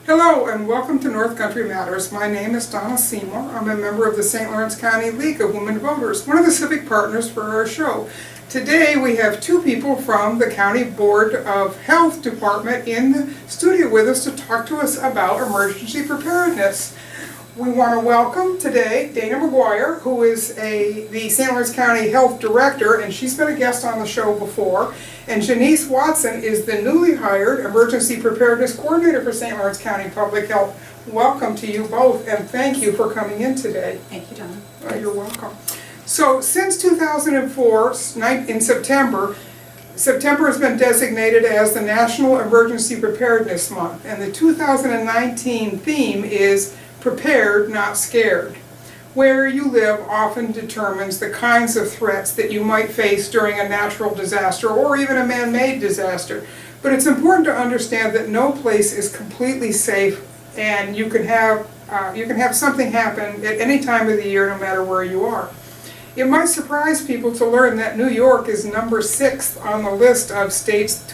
Hello and welcome to North Country Matters. My name is Donna Seymour. I'm a member of the St. Lawrence County League of Women Voters, one of the civic partners for our show. Today we have two people from the County Board of Health Department in the studio with us to talk to us about emergency preparedness. We want to welcome today Dana McGuire, who is the St. Lawrence County Health Director, and she's been a guest on the show before. And Jenesse Watson is the newly hired Emergency Preparedness Coordinator for St. Lawrence County Public Health. Welcome to you both, and thank you for coming in today. Thank you, Donna. You're welcome. So since 2004, in September has been designated as the National Emergency Preparedness Month, and the 2019 theme is Prepared, Not Scared. Where you live often determines the kinds of threats that you might face during a natural disaster or even a man-made disaster. But it's important to understand that no place is completely safe, and you can have something happen at any time of the year, no matter where you are. It might surprise people to learn that New York is number 6 on the list of states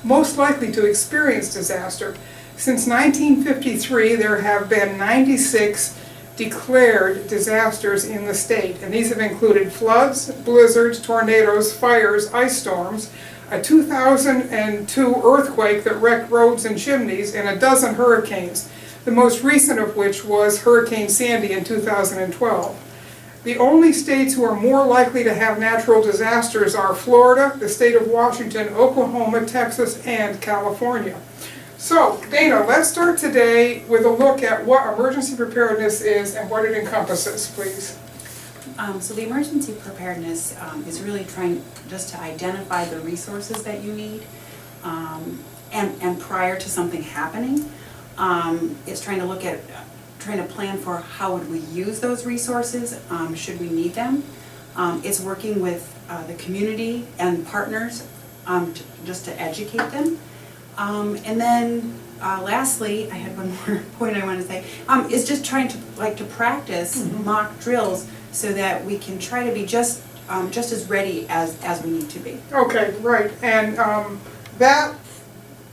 most likely to experience disaster. Since 1953, there have been 96 declared disasters in the state, and these have included floods, blizzards, tornadoes, fires, ice storms, a 2002 earthquake that wrecked roads and chimneys, and a dozen hurricanes, the most recent of which was Hurricane Sandy in 2012. The only states who are more likely to have natural disasters are Florida, the state of Washington, Oklahoma, Texas, and California. So, Dana, let's start today with a look at what emergency preparedness is and what it encompasses, please. So the emergency preparedness is really trying just to identify the resources that you need, and prior to something happening, it's trying to plan for how would we use those resources, should we need them. It's working with the community and partners just to educate them. And then lastly, I had one more point I wanted to say, is just trying to practice mock drills so that we can try to be just as ready as we need to be. Okay, right. And that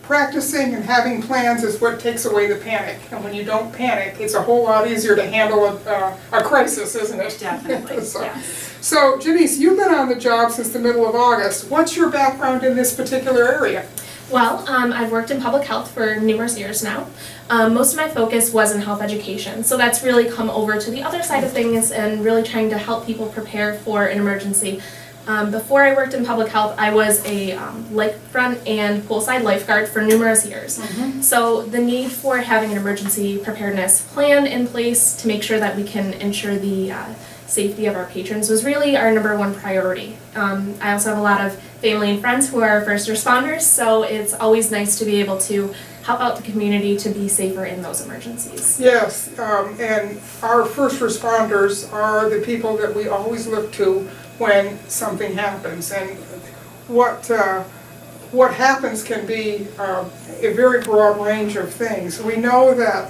practicing and having plans is what takes away the panic. And when you don't panic, it's a whole lot easier to handle a crisis, isn't it? Definitely, So, Jenesse, you've been on the job since the middle of August. What's your background in this particular area? Well, I've worked in public health for numerous years now. Most of my focus was in health education, so that's really come over to the other side of things and really trying to help people prepare for an emergency. Before I worked in public health, I was a lakefront and poolside lifeguard for numerous years. So the need for having an emergency preparedness plan in place to make sure that we can ensure the safety of our patrons was really our #1 priority. I also have a lot of family and friends who are first responders, so it's always nice to be able to help out the community to be safer in those emergencies. Yes, and our first responders are the people that we always look to when something happens, and what happens can be a very broad range of things. We know that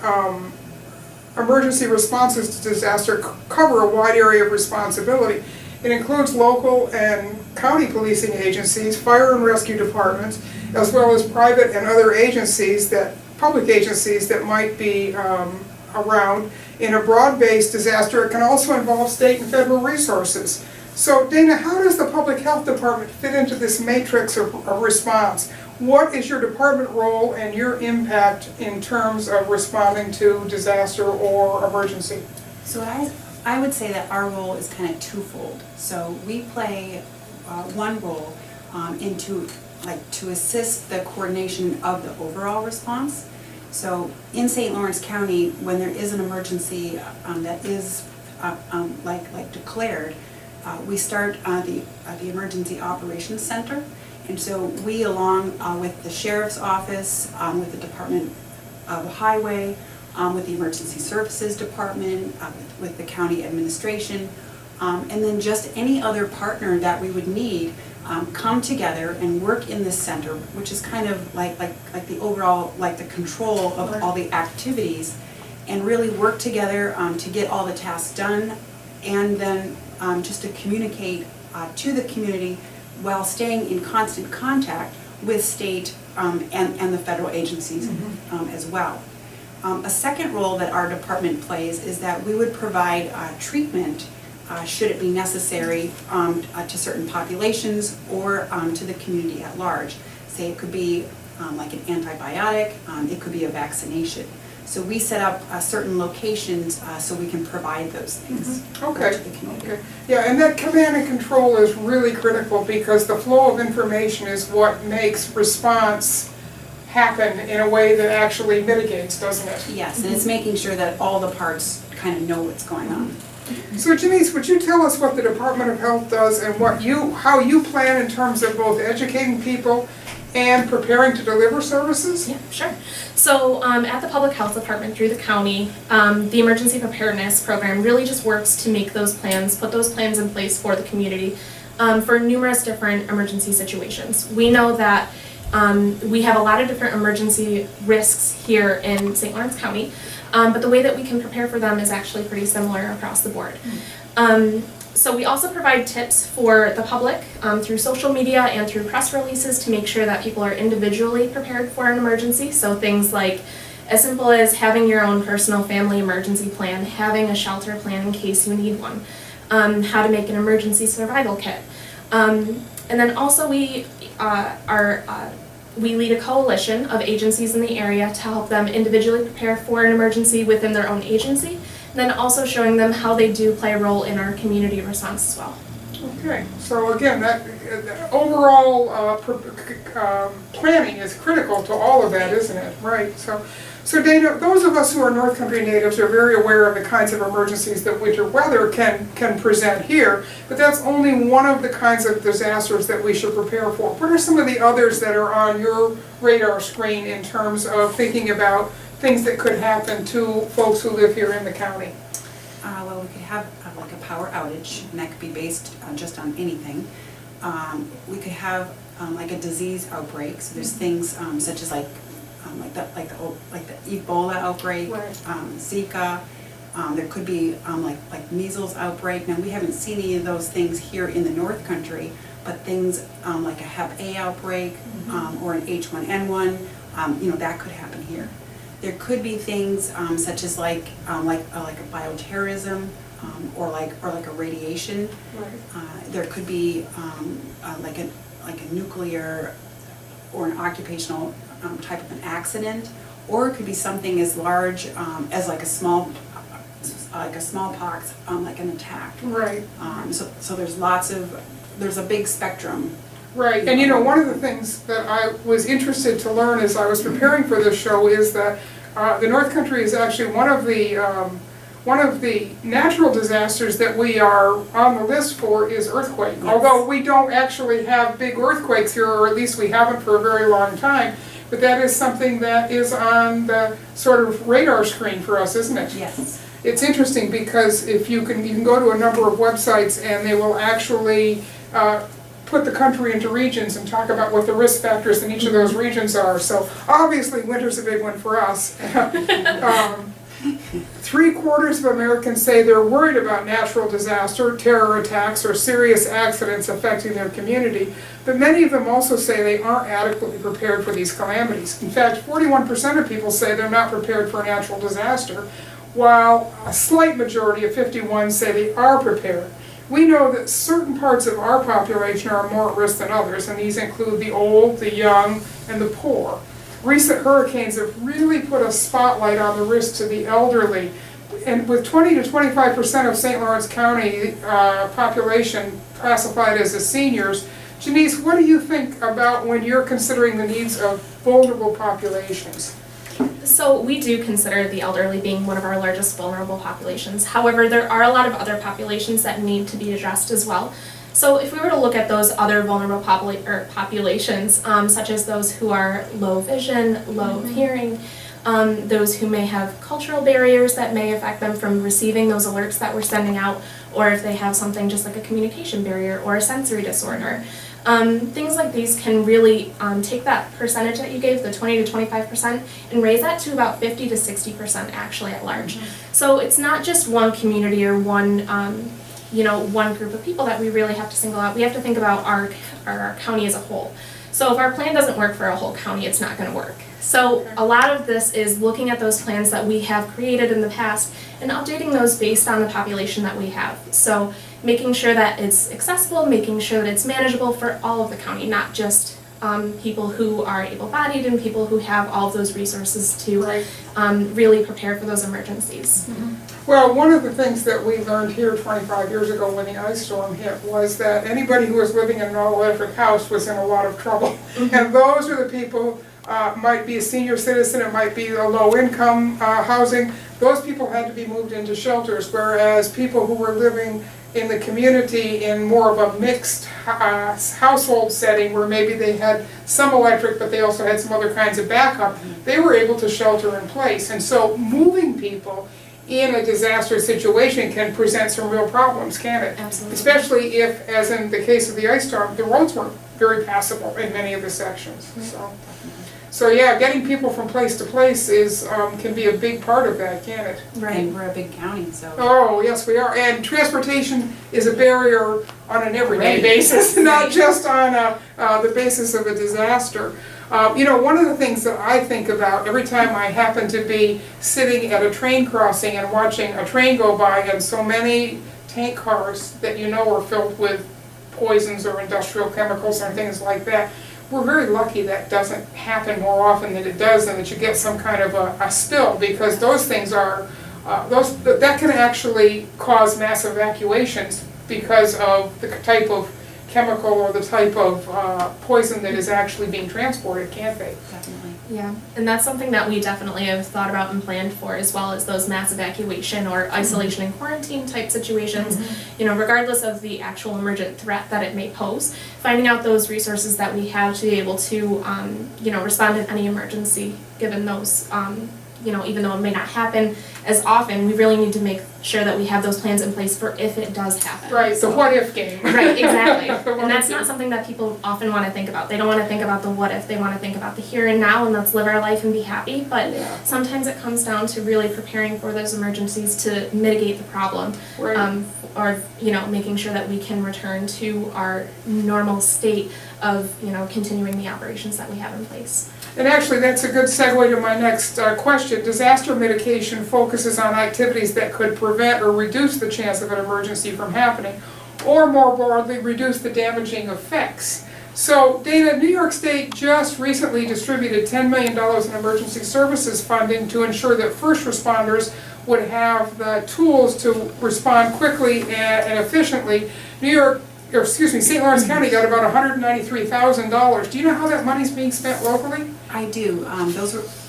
emergency responses to disaster cover a wide area of responsibility. It includes local and county policing agencies, fire and rescue departments, as well as private and other agencies, public agencies that might be around. In a broad-based disaster, it can also involve state and federal resources. So, Dana, how does the Public Health Department fit into this matrix of response? What is your department role and your impact in terms of responding to disaster or emergency? So I would say that our role is kind of twofold. So we play one role to assist the coordination of the overall response. So in St. Lawrence County, when there is an emergency that is declared, we start the Emergency Operations Center. And so we, along with the Sheriff's Office, with the Department of Highway, with the Emergency Services Department, with the County Administration, and then just any other partner that we would need, come together and work in this center, which is kind of like the overall, the control of all the activities, and really work together to get all the tasks done, and then just to communicate to the community while staying in constant contact with state and the federal agencies as well. A second role that our department plays is that we would provide treatment should it be necessary to certain populations or to the community at large. Say it could be like an antibiotic, it could be a vaccination. So we set up certain locations so we can provide those things to the community. Okay. Yeah, and that command and control is really critical because the flow of information is what makes response happen in a way that actually mitigates, doesn't it? Yes, and it's making sure that all the parts kind of know what's going on. So Jenesse, would you tell us what the Department of Health does and how you plan in terms of both educating people and preparing to deliver services? Yeah, sure. So at the Public Health Department through the county, the Emergency Preparedness Program really just works to make those plans, put those plans in place for the community for numerous different emergency situations. We know that we have a lot of different emergency risks here in St. Lawrence County, but the way that we can prepare for them is actually pretty similar across the board. So we also provide tips for the public through social media and through press releases to make sure that people are individually prepared for an emergency. So things like as simple as having your own personal family emergency plan, having a shelter plan in case you need one, how to make an emergency survival kit. And then also we lead a coalition of agencies in the area to help them individually prepare for an emergency within their own agency. And then also showing them how they do play a role in our community response as well. Okay, so again, that overall planning is critical to all of that, isn't it? Right. So Dana, those of us who are North Country natives are very aware of the kinds of emergencies that winter weather can present here, but that's only one of the kinds of disasters that we should prepare for. What are some of the others that are on your radar screen in terms of thinking about things that could happen to folks who live here in the county? Well, we could have like a power outage, and that could be based just on anything. We could have like a disease outbreak. So there's things such as like the Ebola outbreak, right. Zika. There could be like measles outbreak. Now we haven't seen any of those things here in the North Country, but things like a Hep A outbreak or an H1N1, that could happen here. There could be things such as like a bioterrorism or like a radiation. Right. There could be like a nuclear or an occupational type of an accident, or it could be something as large as like a smallpox, like an attack. Right. So there's a big spectrum. Right, and one of the things that I was interested to learn as I was preparing for this show is that the North Country is actually one of the natural disasters that we are on the list for is earthquake. Yes. Although we don't actually have big earthquakes here, or at least we haven't for a very long time, but that is something that is on the sort of radar screen for us, isn't it? Yes. It's interesting because if you can go to a number of websites and they will actually put the country into regions and talk about what the risk factors in each of those regions are. So obviously winter's a big one for us. 3/4 of Americans say they're worried about natural disaster, terror attacks, or serious accidents affecting their community, but many of them also say they aren't adequately prepared for these calamities. In fact, 41% of people say they're not prepared for a natural disaster, while a slight majority of 51 say they are prepared. We know that certain parts of our population are more at risk than others, and these include the old, the young, and the poor. Recent hurricanes have really put a spotlight on the risk to the elderly, and with 20 to 25% of St. Lawrence County population classified as the seniors, Jenesse, what do you think about when you're considering the needs of vulnerable populations? So we do consider the elderly being one of our largest vulnerable populations. However, there are a lot of other populations that need to be addressed as well. So if we were to look at those other vulnerable populations, such as those who are low vision, low hearing, those who may have cultural barriers that may affect them from receiving those alerts that we're sending out, or if they have something just like a communication barrier or a sensory disorder. Things like these can really take that percentage that you gave, the 20 to 25%, and raise that to about 50 to 60% actually at large. So it's not just one community or one one group of people that we really have to single out. We have to think about our county as a whole. So if our plan doesn't work for a whole county, it's not gonna work. So a lot of this is looking at those plans that we have created in the past and updating those based on the population that we have. So making sure that it's accessible, making sure that it's manageable for all of the county, not just people who are able-bodied and people who have all of those resources to really prepare for those emergencies. Well, one of the things that we learned here 25 years ago when the ice storm hit was that anybody who was living in an all-electric house was in a lot of trouble. And those are the people, might be a senior citizen, it might be a low-income housing. Those people had to be moved into shelters, whereas people who were living in the community in more of a mixed household setting where maybe they had some electric but they also had some other kinds of backup, they were able to shelter in place. And so moving people in a disaster situation can present some real problems, can't it? Absolutely. Especially if, as in the case of the ice storm, the roads weren't very passable in many of the sections. So yeah, getting people from place to place is can be a big part of that, can't it? Right, and we're a big county, so. Oh, yes, we are. And transportation is a barrier on an everyday basis, not just on the basis of a disaster. You know, one of the things that I think about every time I happen to be sitting at a train crossing and watching a train go by and so many tank cars that you know are filled with poisons or industrial chemicals and things like that, we're very lucky that doesn't happen more often than it does and that you get some kind of a spill, because those things are, that can actually cause mass evacuations because of the type of chemical or the type of poison that is actually being transported, can't they? Definitely. Yeah, and that's something that we definitely have thought about and planned for, as well as those mass evacuation or isolation and quarantine type situations. You know, regardless of the actual emergent threat that it may pose, finding out those resources that we have to be able to, you know, respond in any emergency, given those, you know, even though it may not happen as often, we really need to make sure that we have those plans in place for if it does happen. Right, the what if game. Right, exactly. And that's not something that people often want to think about. They don't want to think about the what if, they want to think about the here and now and let's live our life and be happy. But sometimes it comes down to really preparing for those emergencies to mitigate the problem. Right. Or, you know, making sure that we can return to our normal state of, you know, continuing the operations that we have in place. And actually, that's a good segue to my next question. Disaster mitigation focuses on activities that could prevent or reduce the chance of an emergency from happening, or more broadly, reduce the damaging effects. So, Dana, New York State just recently distributed $10 million in emergency services funding to ensure that first responders would have the tools to respond quickly and efficiently. St. Lawrence County got about $193,000. Do you know how that money's being spent locally? I do.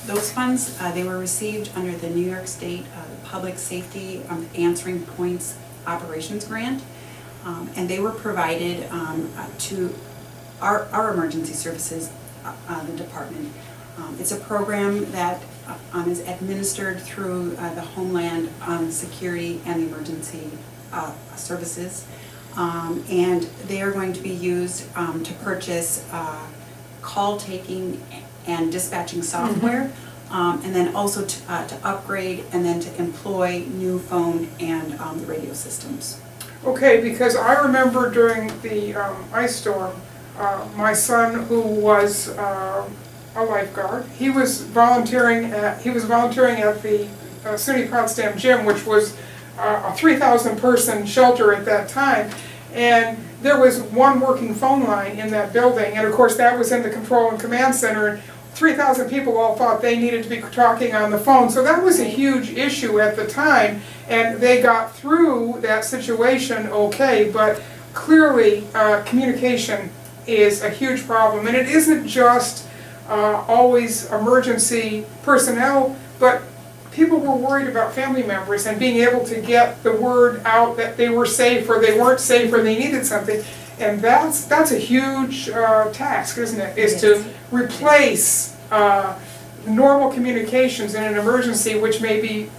Those funds, they were received under the New York State Public Safety Answering Points Operations Grant, and they were provided to our emergency services, the department. It's a program that is administered through the Homeland Security and the Emergency Services. And they are going to be used to purchase call taking and dispatching software, and then also to upgrade and then to employ new phone and the radio systems. Okay, because I remember during the ice storm, my son, who was a lifeguard, he was volunteering at the SUNY Potsdam gym, which was a 3,000 person shelter at that time, and there was one working phone line in that building, and of course that was in the control and command center, and 3,000 people all thought they needed to be talking on the phone, so that was a huge issue at the time, and they got through that situation okay, but clearly communication is a huge problem, and it isn't just always emergency personnel, but people were worried about family members and being able to get the word out that they were safe or they weren't safe or they needed something. And that's a huge task, isn't it? Is to replace normal communications in an emergency, which may be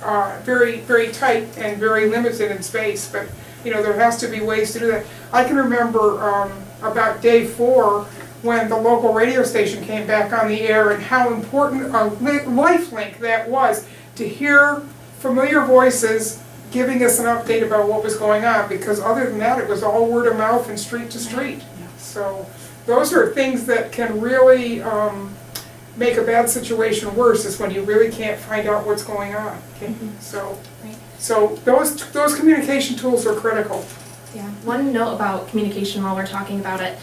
very, very tight and very limited in space. But you know, there has to be ways to do that. I can remember about day 4 when the local radio station came back on the air and how important a lifelink that was, to hear familiar voices giving us an update about what was going on, because other than that it was all word of mouth and street to street. So those are things that can really make a bad situation worse, is when you really can't find out what's going on. Okay? So those communication tools are critical. Yeah, one note about communication while we're talking about it.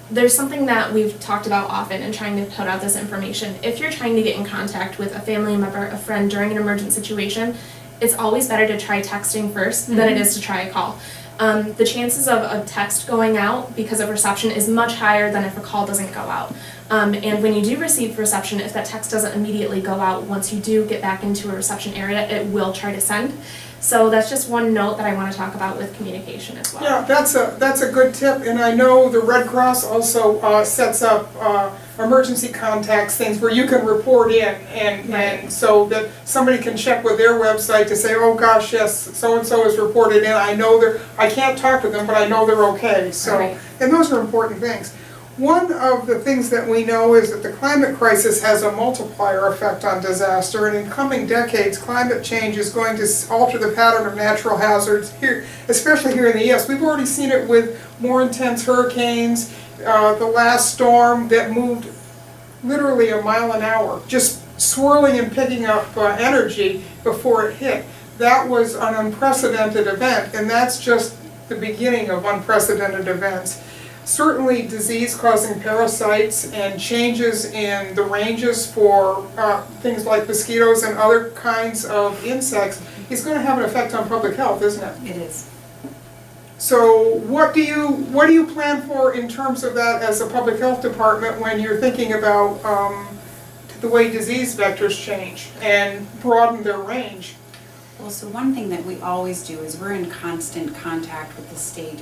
There's something that we've talked about often in trying to put out this information. If you're trying to get in contact with a family member, a friend during an emergent situation, it's always better to try texting first than it is to try a call. The chances of a text going out because of reception is much higher than if a call doesn't go out. And when you do receive reception, if that text doesn't immediately go out, once you do get back into a reception area, it will try to send. So that's just one note that I want to talk about with communication as well. Yeah, that's a good tip, and I know the Red Cross also sets up emergency contacts, things where you can report in, and so that somebody can check with their website to say, oh gosh, yes, so-and-so is reported in, I can't talk to them, but I know they're okay, so, and those are important things. One of the things that we know is that the climate crisis has a multiplier effect on disaster, and in coming decades, climate change is going to alter the pattern of natural hazards here, especially here in the East. We've already seen it with more intense hurricanes, the last storm that moved literally a mile an hour, just swirling and picking up energy before it hit. That was an unprecedented event, and that's just the beginning of unprecedented events. Certainly disease-causing parasites and changes in the ranges for things like mosquitoes and other kinds of insects is going to have an effect on public health, isn't it? It is. So what do you plan for in terms of that as a public health department when you're thinking about the way disease vectors change and broaden their range? Well, so one thing that we always do is we're in constant contact with the state,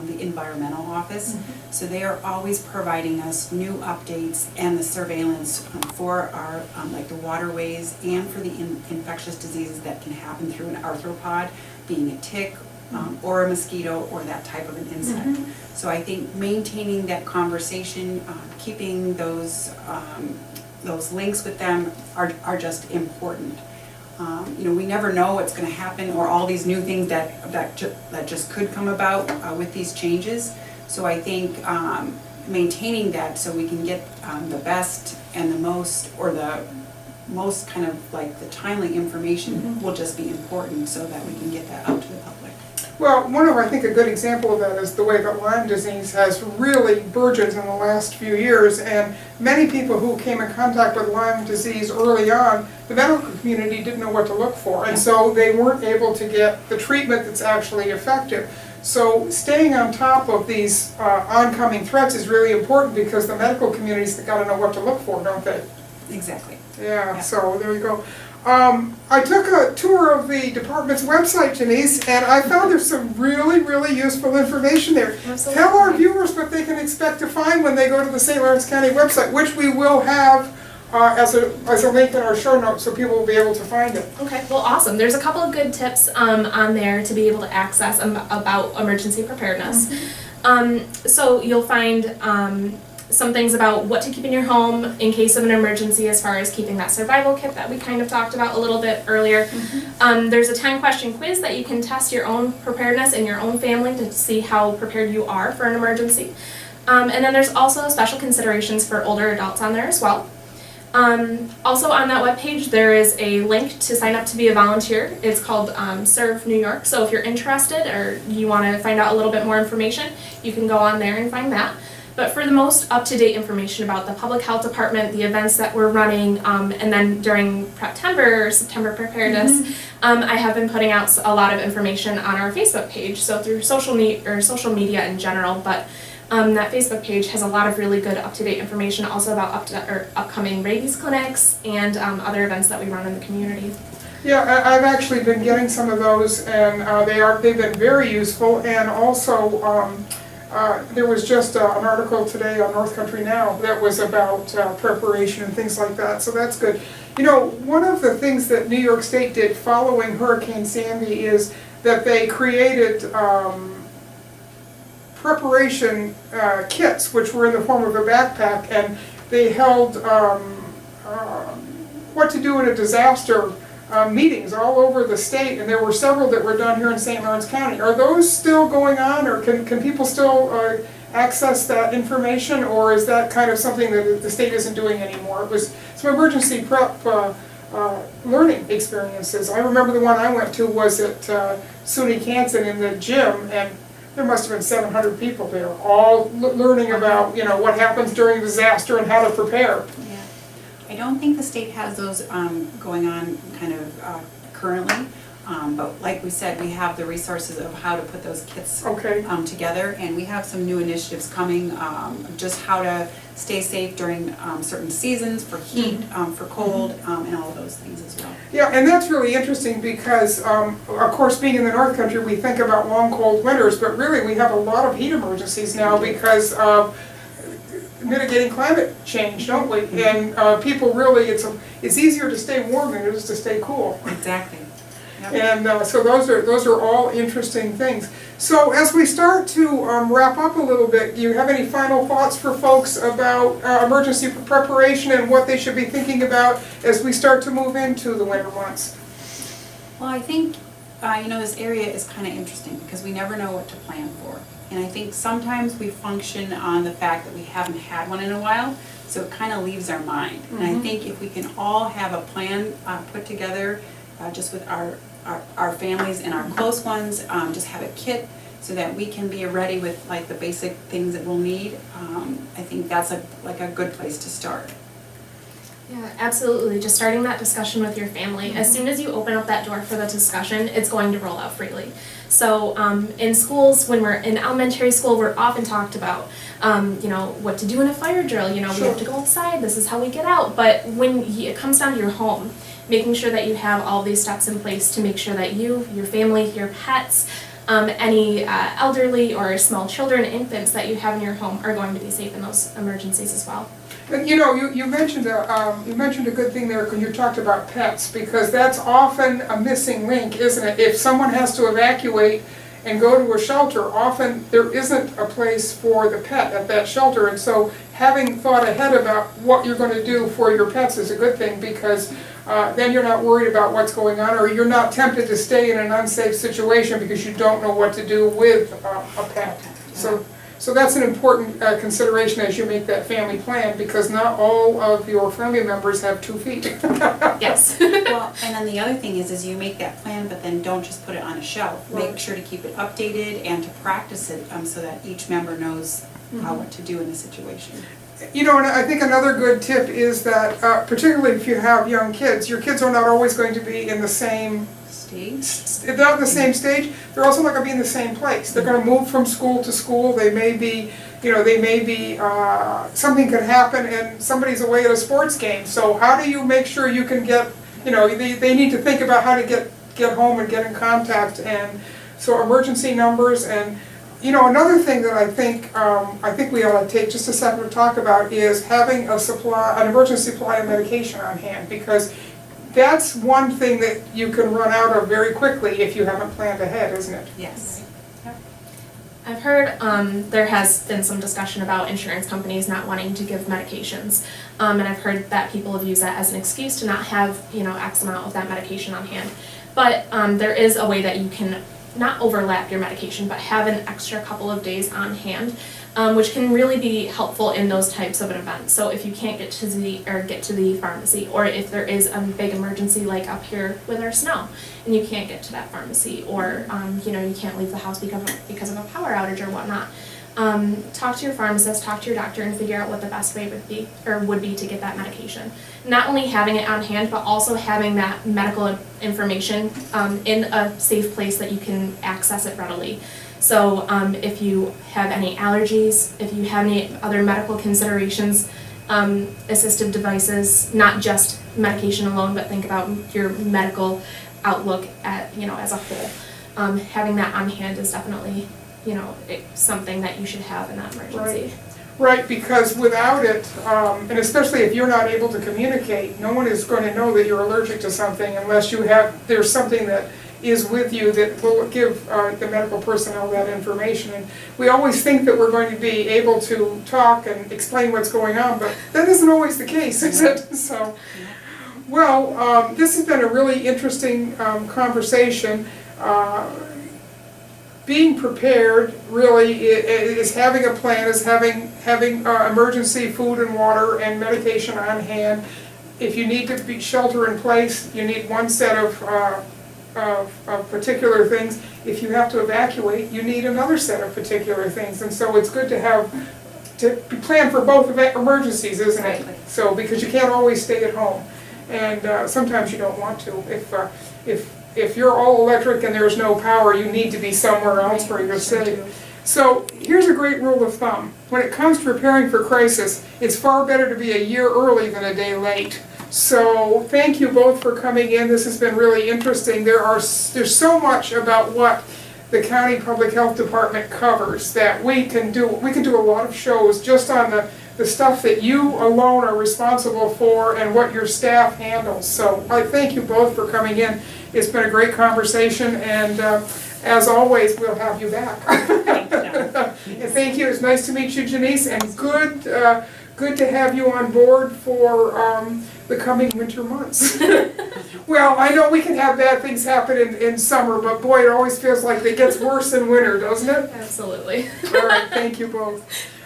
the environmental office. So they are always providing us new updates and the surveillance for our like the waterways and for the infectious diseases that can happen through an arthropod, being a tick or a mosquito or that type of an insect. So I think maintaining that conversation, keeping those links with them are just important. You know, we never know what's going to happen, or all these new things that just could come about with these changes. So I think maintaining that so we can get the best and the most, or the most kind of like the timely information will just be important, so that we can get that out to the public. Well, I think a good example of that is the way that Lyme disease has really burgeoned in the last few years, and many people who came in contact with Lyme disease early on, the medical community didn't know what to look for, and so they weren't able to get the treatment that's actually effective. So staying on top of these oncoming threats is really important, because the medical community's got to know what to look for, don't they? Exactly. Yeah. So there you go. I took a tour of the department's website, Jenesse, and I found there's some really, really useful information there. Absolutely. Tell our viewers what they can expect to find when they go to the St. Lawrence County website, which we will have as a link in our show notes, so people will be able to find it. Okay, well, awesome. There's a couple of good tips on there to be able to access about emergency preparedness. So you'll find some things about what to keep in your home in case of an emergency, as far as keeping that survival kit that we kind of talked about a little bit earlier. There's a 10-question quiz that you can test your own preparedness in your own family to see how prepared you are for an emergency. And then there's also special considerations for older adults on there as well. Also on that webpage, there is a link to sign up to be a volunteer. It's called Serve New York. So if you're interested or you want to find out a little bit more information, you can go on there and find that. But for the most up-to-date information about the public health department, the events that we're running, and then during Preptember or September Preparedness, I have been putting out a lot of information on our Facebook page. So through social media in general, but that Facebook page has a lot of really good up-to-date information, also about upcoming rabies clinics and other events that we run in the community. Yeah, I've actually been getting some of those, and they've been very useful. And also, there was just an article today on North Country Now that was about preparation and things like that, so that's good. You know, one of the things that New York State did following Hurricane Sandy is that they created preparation kits, which were in the form of a backpack, and they held what to do in a disaster meetings all over the state, and there were several that were done here in St. Lawrence County. Are those still going on, or can people still access that information, or is that kind of something that the state isn't doing anymore? It was some emergency prep learning experiences. I remember the one I went to was at SUNY Canton in the gym, and there must have been 700 people there, all learning about, you know, what happens during a disaster and how to prepare. Yeah. I don't think the state has those going on kind of currently, but like we said, we have the resources of how to put those kits Okay. together, and we have some new initiatives coming, just how to stay safe during certain seasons, for heat, for cold, and all of those things as well. Yeah, and that's really interesting because, of course, being in the North Country, we think about long, cold winters, but really we have a lot of heat emergencies now because of mitigating climate change, don't we? And people really, it's easier to stay warm than it is to stay cool. Exactly. Yep. And so those are all interesting things. So as we start to wrap up a little bit, do you have any final thoughts for folks about emergency preparation and what they should be thinking about as we start to move into the winter months? Well, I think, you know, this area is kind of interesting because we never know what to plan for. And I think sometimes we function on the fact that we haven't had one in a while, so it kind of leaves our mind. And I think if we can all have a plan put together, just with our families and our close ones, just have a kit so that we can be ready with like the basic things that we'll need. I think that's like a good place to start. Yeah, absolutely. Just starting that discussion with your family. As soon as you open up that door for the discussion, it's going to roll out freely. So in schools, when we're in elementary school, we're often talked about, you know, what to do in a fire drill. You know, we have to go outside. This is how we get out. But when it comes down to your home, making sure that you have all these steps in place to make sure that you, your family, your pets, any elderly or small children, infants that you have in your home are going to be safe in those emergencies as well. And you know, you mentioned a good thing there when you talked about pets, because that's often a missing link, isn't it? If someone has to evacuate and go to a shelter, often there isn't a place for the pet at that shelter, and so having thought ahead about what you're going to do for your pets is a good thing, because then you're not worried about what's going on, or you're not tempted to stay in an unsafe situation because you don't know what to do with a pet. So that's an important consideration as you make that family plan, because not all of your family members have 2 feet. Yes. Well, and then the other thing is you make that plan, but then don't just put it on a shelf. Right. Make sure to keep it updated and to practice it so that each member knows what to do in the situation. You know, and I think another good tip is that, particularly if you have young kids, your kids are not always going to be in the same Stage? They're not in the same stage. They're also not going to be in the same place. They're going to move from school to school. They may be, you know, something could happen and somebody's away at a sports game. So how do you make sure you can get, you know, they need to think about how to get home and get in contact. And so emergency numbers. And you know, another thing that I think we ought to take just a second to talk about is having an emergency supply of medication on hand, because that's one thing that you can run out of very quickly if you haven't planned ahead, isn't it? Yes. I've heard there has been some discussion about insurance companies not wanting to give medications, and I've heard that people have used that as an excuse to not have, you know, X amount of that medication on hand. But there is a way that you can not overlap your medication, but have an extra couple of days on hand, which can really be helpful in those types of an event. So if you can't get to the pharmacy, or if there is a big emergency like up here with our snow, and you can't get to that pharmacy, or you know, you can't leave the house because of a power outage or whatnot, talk to your pharmacist, talk to your doctor, and figure out what the best way would be to get that medication. Not only having it on hand, but also having that medical information in a safe place that you can access it readily. So if you have any allergies, if you have any other medical considerations, assistive devices, not just medication alone, but think about your medical outlook as a whole. Having that on hand is definitely, you know, something that you should have in that emergency. Right, because without it, and especially if you're not able to communicate, no one is going to know that you're allergic to something unless there's something that is with you that will give the medical personnel that information. And we always think that we're going to be able to talk and explain what's going on, but that isn't always the case, is it? So, well, this has been a really interesting conversation. being prepared really is having a plan, is having emergency food and water and medication on hand. If you need to be shelter in place, you need one set of particular things. If you have to evacuate, you need another set of particular things. And so it's good to be planned for both emergencies, isn't it? Exactly. So, because you can't always stay at home. And sometimes you don't want to. If you're all electric and there's no power, you need to be somewhere else where you're safe. So here's a great rule of thumb. When it comes to preparing for crisis, it's far better to be a year early than a day late. So thank you both for coming in. This has been really interesting. There's so much about what the county public health department covers that we can do a lot of shows just on the stuff that you alone are responsible for and what your staff handles. So I thank you both for coming in. It's been a great conversation, and as always, we'll have you back. And thank you. It's nice to meet you, Jenesse, and good to have you on board for the coming winter months. Well, I know we can have bad things happen in summer, but boy, it always feels like it gets worse in winter, doesn't it? Absolutely. All right, thank you both.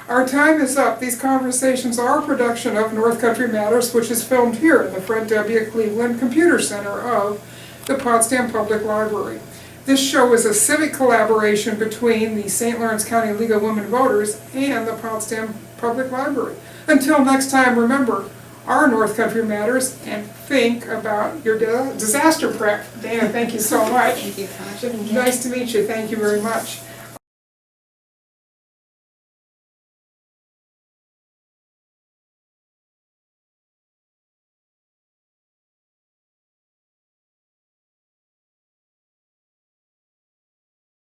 Our time is up. These conversations are a production of North Country Matters, which is filmed here in the Fred W. Cleveland Computer Center of the Potsdam Public Library. This show is a civic collaboration between the St. Lawrence County League of Women Voters and the Potsdam Public Library. Until next time, remember, our North Country Matters, and think about your disaster prep. Dana, thank you so much. Thank you so much. Nice to meet you. Thank you very much.